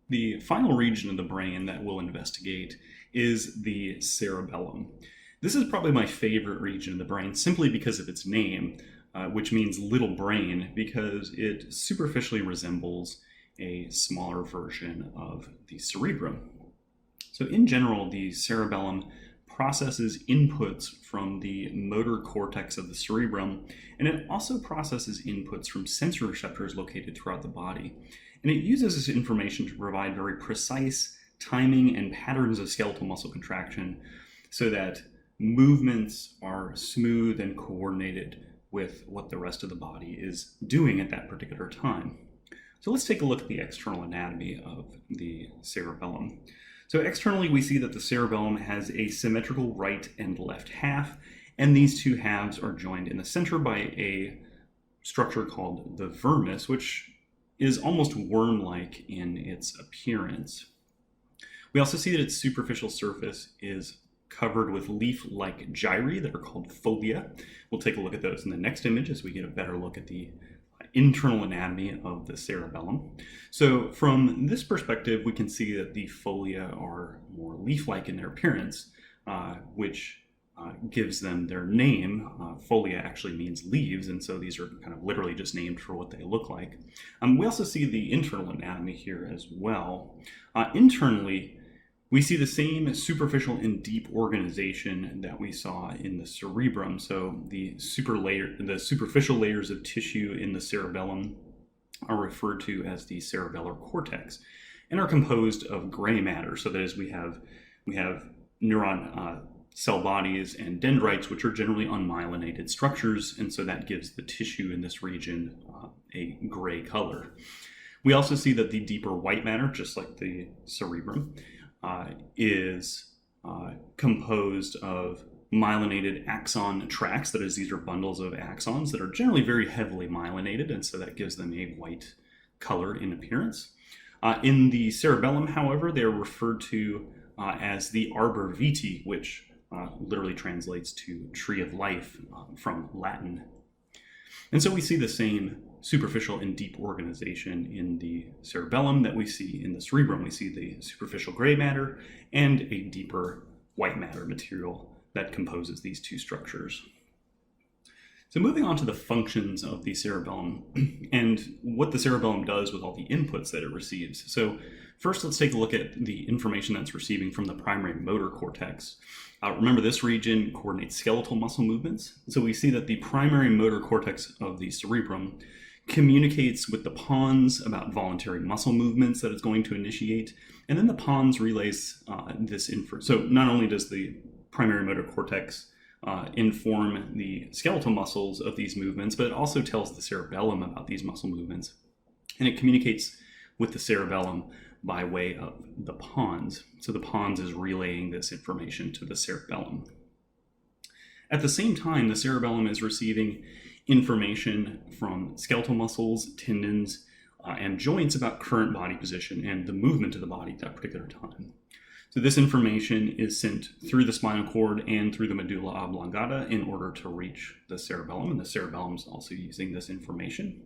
The final region of the brain that we'll investigate is the cerebellum. This is probably my favorite region of the brain simply because of its name, which means little brain, because it superficially resembles a smaller version of the cerebrum. So in general, the cerebellum processes inputs from the motor cortex of the cerebrum, and it also processes inputs from sensory receptors located throughout the body. And it uses this information to provide very precise timing and patterns of skeletal muscle contraction so that movements are smooth and coordinated with what the rest of the body is doing at that particular time. So let's take a look at the external anatomy of the cerebellum. So externally, we see that the cerebellum has a symmetrical right and left half, and these two halves are joined in the center by a structure called the vermis, which is almost worm-like in its appearance. We also see that its superficial surface is covered with leaf-like gyri that are called fovea. We'll take a look at those in the next image as we get a better look at the internal anatomy of the cerebellum. So from this perspective, we can see that the fovea are more leaf-like in their appearance, which gives them their name. Fovea actually means leaves, and so these are kind of literally just named for what they look like. We also see the internal anatomy here as well. Internally, we see the same superficial and deep organization that we saw in the cerebrum. So the superficial layers of tissue in the cerebellum are referred to as the cerebellar cortex and are composed of gray matter. So that is, we have neuron cell bodies and dendrites, which are generally unmyelinated structures, and so that gives the tissue in this region a gray color. We also see that the deeper white matter, just like the cerebrum, is composed of myelinated axon tracts. That is, these are bundles of axons that are generally very heavily myelinated, and so that gives them a white color in appearance. In the cerebellum, however, they are referred to as the arbor vitae, which literally translates to tree of life from Latin. And so we see the same superficial and deep organization in the cerebellum that we see in the cerebrum. We see the superficial gray matter and a deeper white matter material that composes these two structures. So moving on to the functions of the cerebellum and what the cerebellum does with all the inputs that it receives. So first, let's take a look at the information that's receiving from the primary motor cortex. Remember, this region coordinates skeletal muscle movements. So we see that the primary motor cortex of the cerebrum communicates with the pons about voluntary muscle movements that it's going to initiate, and then the pons relays this info. So not only does the primary motor cortex inform the skeletal muscles of these movements, but it also tells the cerebellum about these muscle movements, and it communicates with the cerebellum by way of the pons. So the pons is relaying this information to the cerebellum. At the same time, the cerebellum is receiving information from skeletal muscles, tendons, and joints about current body position and the movement of the body at that particular time. So this information is sent through the spinal cord and through the medulla oblongata in order to reach the cerebellum, and the cerebellum is also using this information.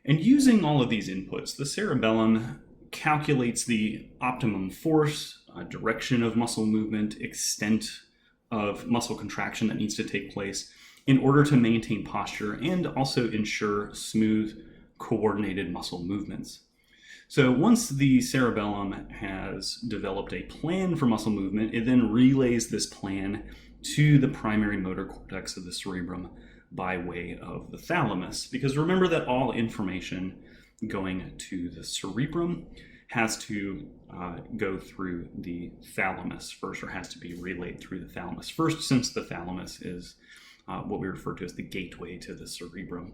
And using all of these inputs, the cerebellum calculates the optimum force, direction of muscle movement, extent of muscle contraction that needs to take place in order to maintain posture and also ensure smooth, coordinated muscle movements. So once the cerebellum has developed a plan for muscle movement, it then relays this plan to the primary motor cortex of the cerebrum by way of the thalamus. Because remember that all information going to the cerebrum has to go through the thalamus first, or has to be relayed through the thalamus first, since the thalamus is what we refer to as the gateway to the cerebrum.